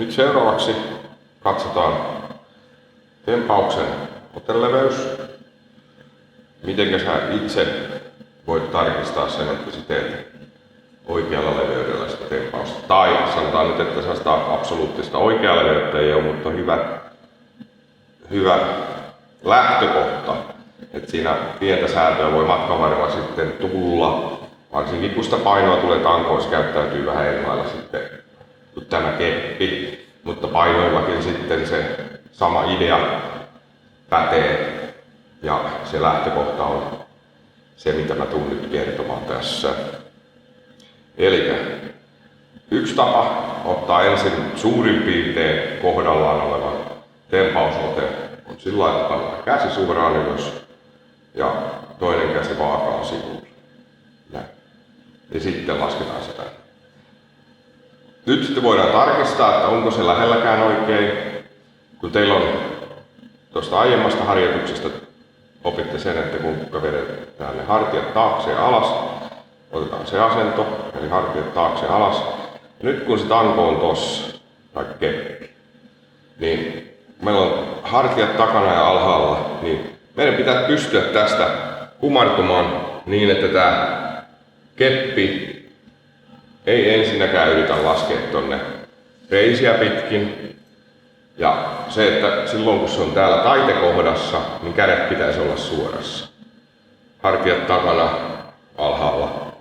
Nyt seuraavaksi katsotaan tempauksen oteleveys. Mitenkä sä itse voit tarkistaa sen, että sä teet oikealla leveydellä sitä tempausta. Tai sanotaan nyt, että sellaista absoluuttista oikeaa leveyttä ei ole, mutta hyvä lähtökohta. Että siinä pientä säätöä voi matkan varrella sitten tulla. Varsinkin kun sitä painoa tulee tankoissa, käyttäytyy vähän eri lailla sitten kuin tämä keppi. Mutta painoillakin sitten se sama idea pätee. Ja se lähtökohta on se, mitä mä tulen nyt kertomaan tässä. Eli yksi tapa ottaa ensin suurin piirtein kohdallaan oleva tempausote on sillä lailla, että pannaan käsi suoraan ylös ja toinen käsi vaakaan sivuun. Ja sitten lasketaan sitä. Nyt sitten voidaan tarkistaa, että onko se lähelläkään oikein. Kun teillä on tuosta aiemmasta harjoituksesta opitte sen, että kun vedetään ne hartiat taakse ja alas, otetaan se asento, eli hartiat taakse ja alas. Ja nyt kun se tanko on tossa, tai keppi, niin meillä on hartiat takana ja alhaalla, niin meidän pitää pystyä tästä kumartumaan niin, että tämä keppi ei ensinnäkään yritä laskea tonne reisiä pitkin. Ja se, että silloin kun se on täällä taitekohdassa, niin kädet pitäisi olla suorassa. Hartiat takana, alhaalla.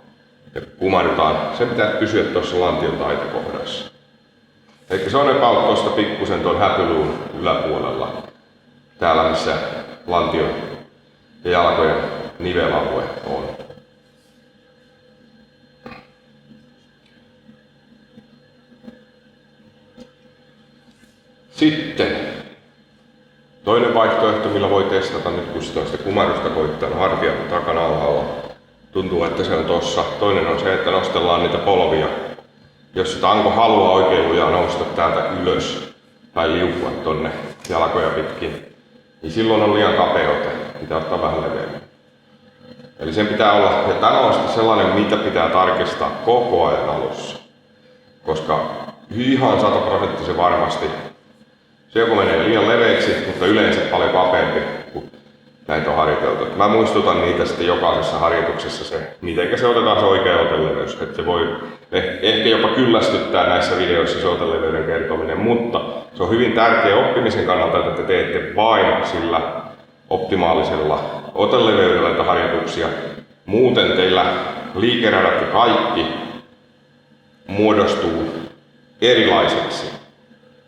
Ja kun kumarrutaan, se pitää pysyä tuossa lantion taitekohdassa. Eli se on about tuosta pikkusen tuon häpyluun yläpuolella. Täällä missä lantion ja jalkojen nivelalue on. Sitten toinen vaihtoehto, millä voi testata nyt kun sitä kumarrusta koittaa hartiat takana alhaalla. Tuntuu, että se on tossa. Toinen on se, että nostellaan niitä polvia. Jos sitä tanko haluaa oikein lujaa nousta täältä ylös tai liukua tonne jalkoja pitkin, niin silloin on liian kapea ote. Pitää ottaa vähän leveämmin. Eli sen pitää olla, ja tämä on sitten sellainen, mitä pitää tarkistaa koko ajan alussa. Koska ihan 100% varmasti se joko menee liian leveäksi, mutta yleensä paljon kapeampi, kun näitä on harjoiteltu. Mä muistutan niitä sitten jokaisessa harjoituksessa se, miten se otetaan se oikea oteleveys. Että se voi ehkä jopa kyllästyttää näissä videoissa se oteleveyden kertominen, mutta se on hyvin tärkeä oppimisen kannalta, että te teette vain sillä optimaalisella oteleveydellä näitä harjoituksia. Muuten teillä liikeradat ja kaikki muodostuu erilaiseksi.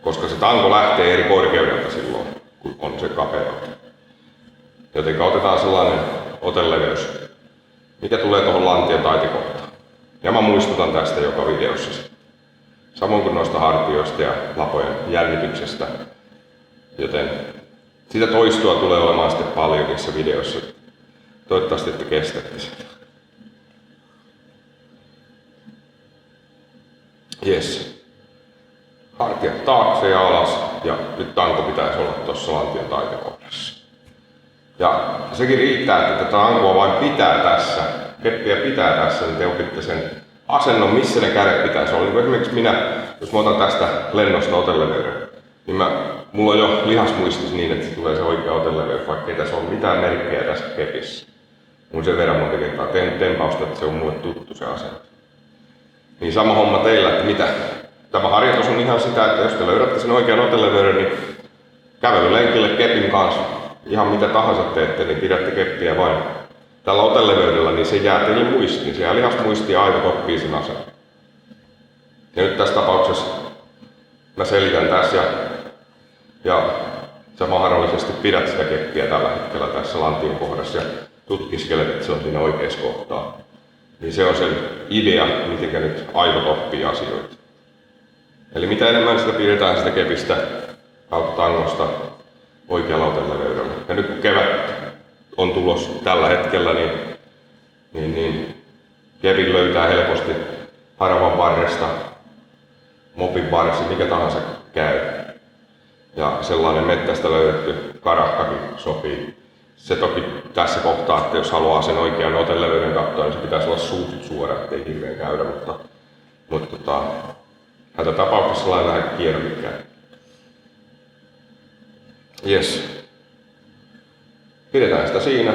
Koska se tanko lähtee eri korkeudelta silloin, kun on se kapea ote. Joten otetaan sellainen oteleveys, mikä tulee tuohon lantion taitekohtaan. Ja mä muistutan tästä joka videossa. Samoin kuin noista hartioista ja lapojen jännityksestä. Joten sitä toistoa tulee olemaan sitten paljon niissä videoissa. Toivottavasti että kestätte sitä. Yes. Hartiat taakse ja alas, ja nyt tanko pitäisi olla tuossa lantion taitekohdassa. Ja sekin riittää, että tätä tankoa vain pitää tässä, keppiä pitää tässä, niin te opitte sen asennon, missä ne kädet pitäisi olla. Niin esimerkiksi minä, jos mä otan tästä lennosta oteleveyden, niin mulla on jo lihasmuistis niin, että se tulee se oikea oteleveys, vaikka ei tässä ole mitään merkkejä tässä kepissä. Mun sen verran monta kertaa tempausta, että se on mulle tuttu se asento. Niin sama homma teillä, että mitä? Tämä harjoitus on ihan sitä, että jos te löydätte sen oikean oteleveyden, niin kävelylenkille kepin kanssa, ihan mitä tahansa teette, niin pidätte keppiä vain tällä oteleveydellä, niin se jää teille muistiin. Se jää lihasmuistiin ja aivot oppii sen asennon. Ja nyt tässä tapauksessa mä selitän tässä ja sä mahdollisesti pidät sitä keppiä tällä hetkellä tässä lantion kohdassa ja tutkiskelet, että se on siinä oikeassa kohtaa. Niin se on sen idea, miten nyt aivot oppii asioita. Eli mitä enemmän sitä pidetään sitä kepistä kautta tangosta oikealla oteleveydellä. Ja nyt kun kevät on tulossa tällä hetkellä, niin kepin löytää helposti haravan varresta, mopin varsi, mikä tahansa käy. Ja sellainen mettästä löydetty karakkakin sopii. Se toki tässä kohtaa, että jos haluaa sen oikean oteleveyden katsoa, niin se pitäisi olla suht suora, ettei hirveän käydä, mutta Hätätapauksessa laitetaan kierrykkään. Jes. Pidetään sitä siinä.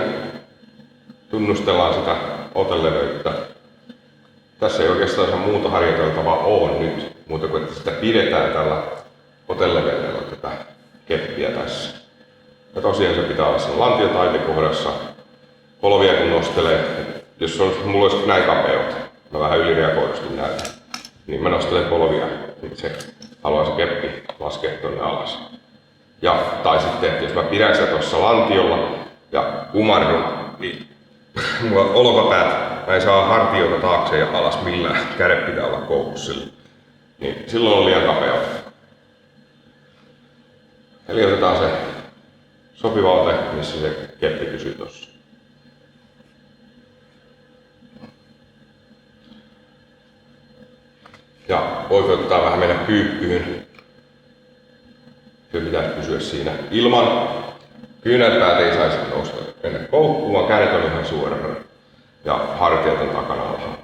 Tunnustellaan sitä oteleveyttä. Tässä ei oikeastaan muuta harjoiteltavaa ole nyt, muuta kuin että sitä pidetään tällä oteleveydellä tätä keppiä tässä. Ja tosiaan se pitää olla sen lantiotaitekohdassa. Polvia kun nostelee, jos mulla olisi näin kapeut, mä vähän ylireagoidustin näitä, niin mä nostelen polvia, niin se haluaa se keppi laskea tonne alas. Ja, tai sitten, että jos mä pidän sitä tuossa lantiolla ja kumarrun, niin mulla olkapäät, mä en saa hartioita taakse ja alas millään, kädet pitää olla koukussa. Niin silloin on liian kapeut. Eli otetaan se sopiva ote, missä se keppi pysyy tossa. Ja oikeuttaa vähän mennä kyykkyyn. Se pitäisi pysyä siinä ilman. Kyynärpäät ei saisi nousta mennä koukkuun, vaan kädet on ihan suorana. Ja hartiat on takana alhaalla.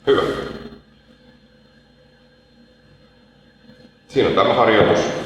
Hyvä. Siinä on tämä harjoitus.